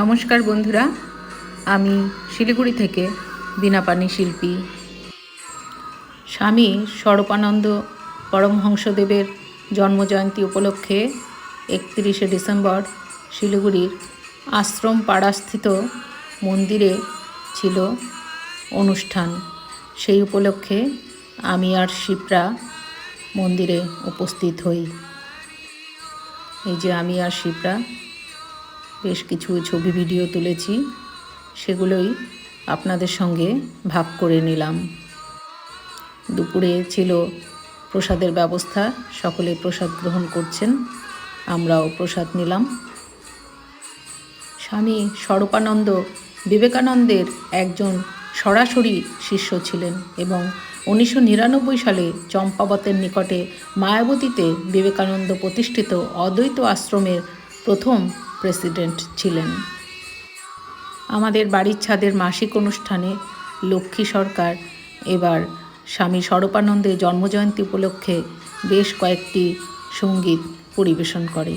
নমস্কার বন্ধুরা, আমি শিলিগুড়ি থেকে বীণাপাণি শিল্পী। স্বামী স্বরূপানন্দ পরমহংসদেবের জন্মজয়ন্তী উপলক্ষে 31শে ডিসেম্বর শিলিগুড়ির আশ্রম পাড়াস্থিত মন্দিরে ছিল অনুষ্ঠান। সেই উপলক্ষে আমি আর শিপ্রা মন্দিরে উপস্থিত হই। এই যে আমি আর শিপ্রা বেশ কিছু ছবি ভিডিও তুলেছি, সেগুলোই আপনাদের সঙ্গে ভাগ করে নিলাম। দুপুরে ছিল প্রসাদের ব্যবস্থা, সকলে প্রসাদ গ্রহণ করছেন, আমরাও প্রসাদ নিলাম। স্বামী স্বরূপানন্দ বিবেকানন্দের একজন সরাসরি শিষ্য ছিলেন এবং 1999 সালে চম্পাবতের নিকটে মায়াবতীতে বিবেকানন্দ প্রতিষ্ঠিত অদ্বৈত আশ্রমের প্রথম প্রেসিডেন্ট ছিলেন। আমাদের বাড়ির ছাদের মাসিক অনুষ্ঠানে লক্ষ্মী সরকার এবার স্বামী স্বরূপানন্দের জন্মজয়ন্তী উপলক্ষে বেশ কয়েকটি সঙ্গীত পরিবেশন করে।